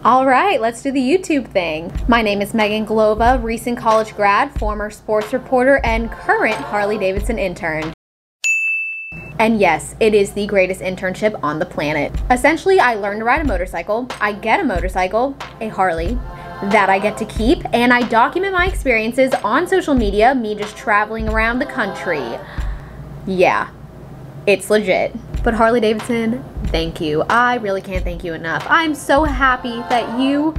All right, let's do the YouTube thing. My name is Meghan Glova, recent college grad, former sports reporter, and current Harley-Davidson intern. And yes, it is the greatest internship on the planet. Essentially, I learn to ride a motorcycle, I get a motorcycle, a Harley, that I get to keep, and I document my experiences on social media, me just traveling around the country. Yeah, it's legit. But Harley-Davidson, thank you. I really can't thank you enough. I'm so happy that you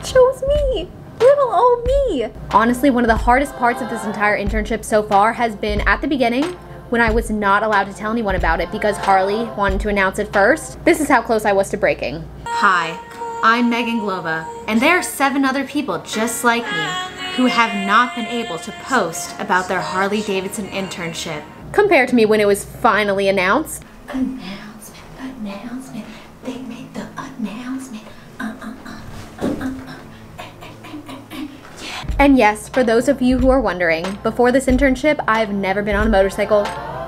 chose me, little old me. Honestly, one of the hardest parts of this entire internship so far has been at the beginning when I was not allowed to tell anyone about it because Harley wanted to announce it first. This is how close I was to breaking. Hi, I'm Meghan Glova, and there are 7 other people just like me who have not been able to post about their Harley-Davidson internship. Compared to me when it was finally announced. Announcement, they made the announcement. And yes, for those of you who are wondering, before this internship, I've never been on a motorcycle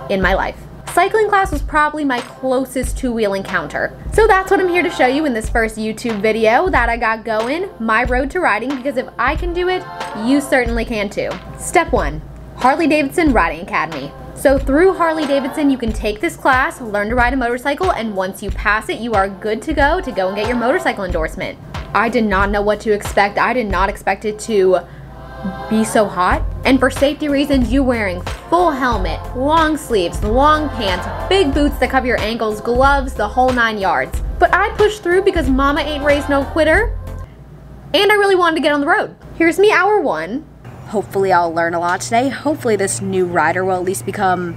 in my life. Cycling class was probably my closest two-wheel encounter. So that's what I'm here to show you in this first YouTube video that I got going, my road to riding, because if I can do it, you certainly can too. Step 1, Harley-Davidson Riding Academy. So through Harley-Davidson, you can take this class, learn to ride a motorcycle, and once you pass it, you are good to go and get your motorcycle endorsement. I did not know what to expect. I did not expect it to be so hot. And for safety reasons, you're wearing full helmet, long sleeves, long pants, big boots that cover your ankles, gloves, the whole 9 yards. But I pushed through because mama ain't raised no quitter, and I really wanted to get on the road. Here's me, hour 1. Hopefully I'll learn a lot today. Hopefully this new rider will at least become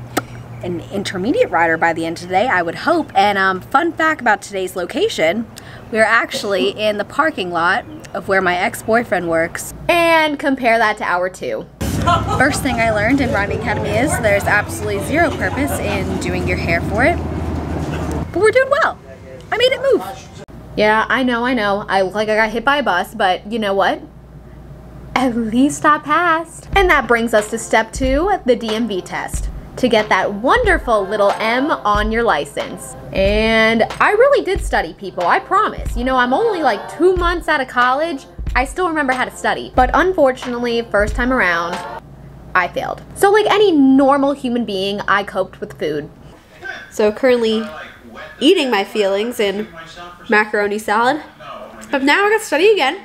an intermediate rider by the end of the day, I would hope. And fun fact about today's location, we're actually in the parking lot of where my ex-boyfriend works. And compare that to hour 2. First thing I learned in Riding Academy is there's absolutely zero purpose in doing your hair for it. But we're doing well. I made it move. Yeah, I know. I look like I got hit by a bus, but you know what? At least I passed. And that brings us to step 2, the DMV test, to get that wonderful little M on your license. And I really did study, people, I promise. You know, I'm only like 2 months out of college. I still remember how to study. But unfortunately, first time around, I failed. So like any normal human being, I coped with food. So currently eating my feelings in macaroni salad. But now I got to study again.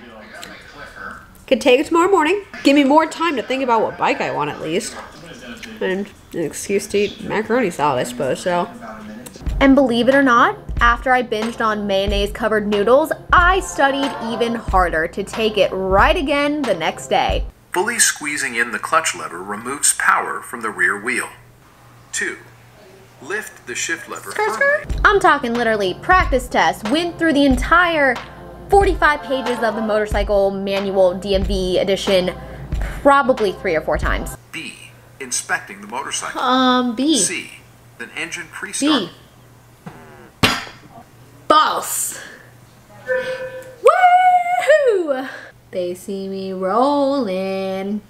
Could take it tomorrow morning. Give me more time to think about what bike I want at least. And an excuse to eat macaroni salad, I suppose, so. And believe it or not, after I binged on mayonnaise-covered noodles, I studied even harder to take it right again the next day. Fully squeezing in the clutch lever removes power from the rear wheel. 2. Lift the shift lever firmly. I'm talking literally practice test, went through the entire 45 pages of the motorcycle manual DMV edition probably 3 or 4 times. B. Inspecting the motorcycle. B. C. An engine pre-start. B. False. Woohoo! They see me rolling.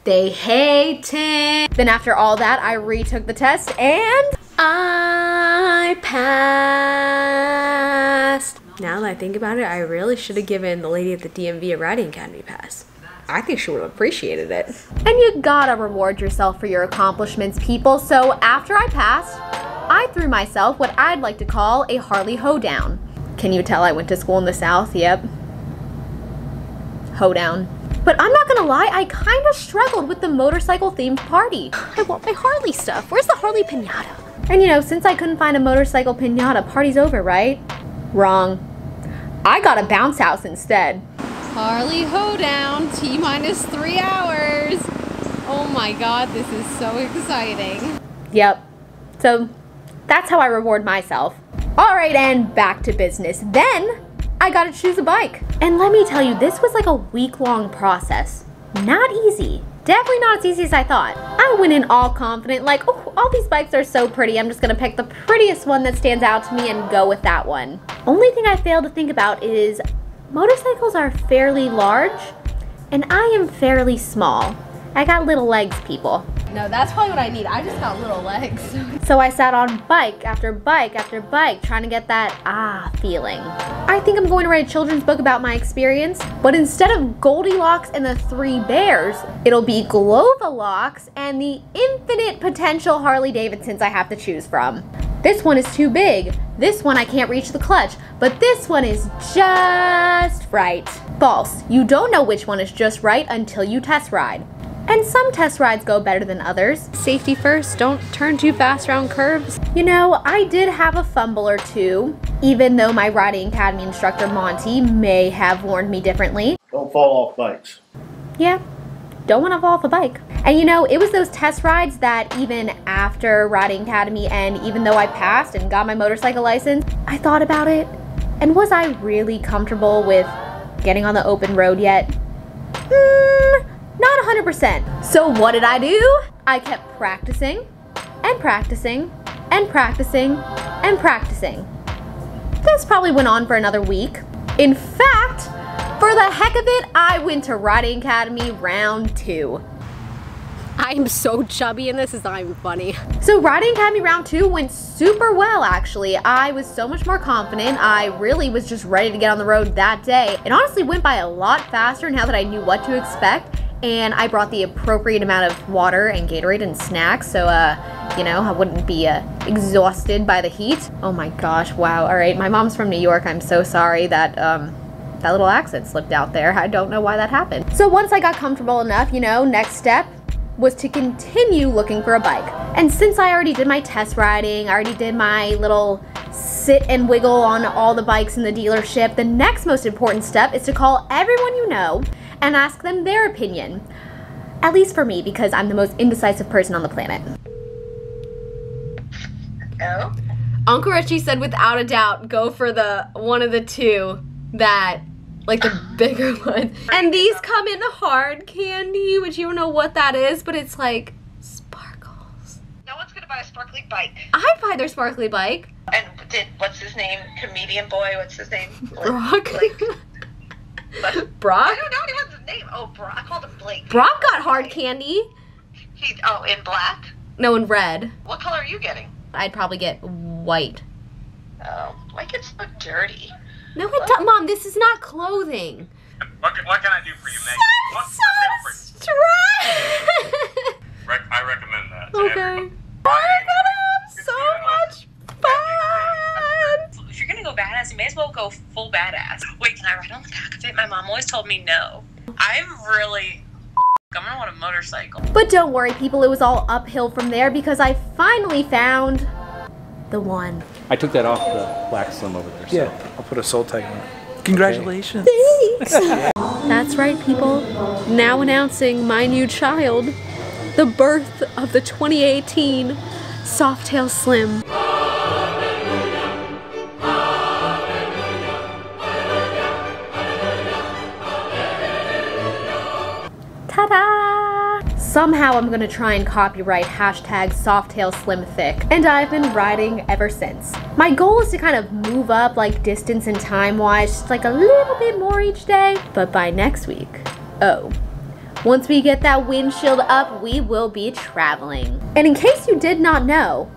They hating. Then after all that, I retook the test and I passed. Now that I think about it, I really should have given the lady at the DMV a Riding Academy pass. I think she would have appreciated it. And you gotta reward yourself for your accomplishments, people. So after I passed, I threw myself what I'd like to call a Harley hoedown. Can you tell I went to school in the South? Yep. Hoedown. But I'm not gonna lie, I kinda struggled with the motorcycle themed party. I want my Harley stuff. Where's the Harley pinata? And you know, since I couldn't find a motorcycle pinata, party's over, right? Wrong. I got a bounce house instead. Harley hoedown, T-minus 3 hours. Oh my God, this is so exciting. Yep. So that's how I reward myself. All right, and back to business. Then I got to choose a bike. And let me tell you, this was like a week-long process. Not easy. Definitely not as easy as I thought. I went in all confident, like, oh, all these bikes are so pretty. I'm just gonna pick the prettiest one that stands out to me and go with that one. Only thing I failed to think about is motorcycles are fairly large and I am fairly small. I got little legs, people. No, that's probably what I need. I just got little legs. So I sat on bike after bike after bike trying to get that feeling. I think I'm going to write a children's book about my experience, but instead of Goldilocks and the 3 bears, it'll be Glova locks and the infinite potential Harley-Davidsons I have to choose from. This one is too big. This one I can't reach the clutch, but this one is just right. False. You don't know which one is just right until you test ride. And some test rides go better than others. Safety first, don't turn too fast around curves. You know, I did have a fumble or two, even though my riding academy instructor Monty may have warned me differently. Don't fall off bikes. Yeah, don't want to fall off a bike. And you know, it was those test rides that even after riding academy and even though I passed and got my motorcycle license, I thought about it. And was I really comfortable with getting on the open road yet? Not 100%. So what did I do? I kept practicing and practicing and practicing and practicing. This probably went on for another week. In fact, for the heck of it, I went to Riding Academy round 2. I'm so chubby and this is not even funny. So Riding Academy round 2 went super well actually. I was so much more confident. I really was just ready to get on the road that day. It honestly went by a lot faster now that I knew what to expect. And I brought the appropriate amount of water and Gatorade and snacks so, you know, I wouldn't be exhausted by the heat. Oh my gosh, wow. All right, my mom's from New York. I'm so sorry that that little accent slipped out there. I don't know why that happened. So once I got comfortable enough, you know, next step was to continue looking for a bike. And since I already did my test riding, I already did my little sit and wiggle on all the bikes in the dealership, the next most important step is to call everyone you know and ask them their opinion. At least for me, because I'm the most indecisive person on the planet. Oh? Uncle Richie said without a doubt, go for the one of the two that, like the bigger one. And these come in hard candy, which you don't know what that is, but it's like sparkles. No one's gonna buy a sparkly bike. I'd buy their sparkly bike. And what's his name? Comedian boy, what's his name? Brock? Brock? I Brock? don't know anyone's name. Oh, Brock. I called him Blake. Brock got hard candy. Oh, in black? No, in red. What color are you getting? I'd probably get white. Oh, white gets so dirty. No, it don't. Mom, this is not clothing. What can I do for you, Meghan? What can I do for you? I recommend that to Okay. everybody. We're gonna have so much fun. If you're gonna go badass, you may as well go full badass. Wait, can I ride on the back of it? My mom always told me no. I'm gonna want a motorcycle. But don't worry people, it was all uphill from there because I finally found the one. I took that off the black slim over there. So. Yeah, I'll put a soul tag on. Congratulations. That's right, people. Now announcing my new child, the birth of the 2018 Softail Slim. Ta-da! Somehow I'm gonna try and copyright hashtag Softail Slim Thick, and I've been riding ever since. My goal is to kind of move up like distance and time-wise, just like a little bit more each day, but by next week, once we get that windshield up, we will be traveling. And in case you did not know,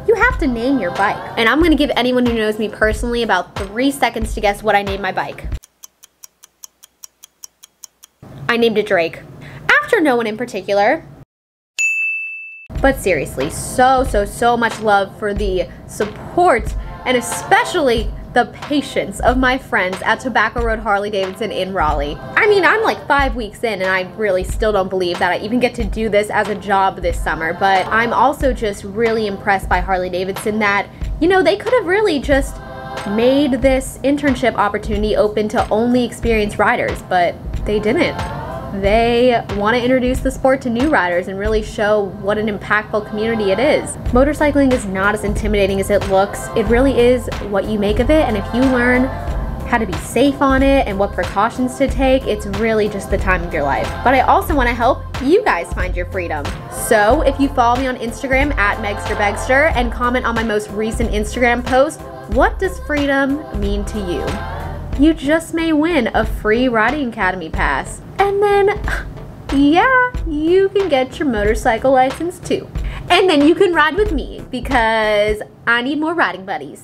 you have to name your bike. And I'm gonna give anyone who knows me personally about 3 seconds to guess what I named my bike. I named it Drake. After no one in particular. But seriously, so much love for the support and especially the patience of my friends at Tobacco Road Harley-Davidson in Raleigh. I mean, I'm like 5 weeks in and I really still don't believe that I even get to do this as a job this summer, but I'm also just really impressed by Harley-Davidson that, you know, they could have really just made this internship opportunity open to only experienced riders, but they didn't. They want to introduce the sport to new riders and really show what an impactful community it is. Motorcycling is not as intimidating as it looks. It really is what you make of it, and if you learn how to be safe on it and what precautions to take, it's really just the time of your life. But I also want to help you guys find your freedom. So if you follow me on Instagram at MegsterBegster and comment on my most recent Instagram post, what does freedom mean to you? You just may win a free Riding Academy pass. And then yeah, you can get your motorcycle license too. And then you can ride with me because I need more riding buddies.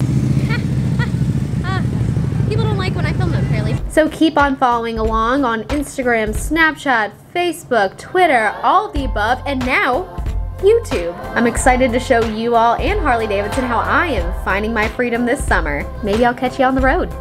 People don't like when I film them, apparently. So keep on following along on Instagram, Snapchat, Facebook, Twitter, all of the above, and now YouTube. I'm excited to show you all and Harley-Davidson how I am finding my freedom this summer. Maybe I'll catch you on the road.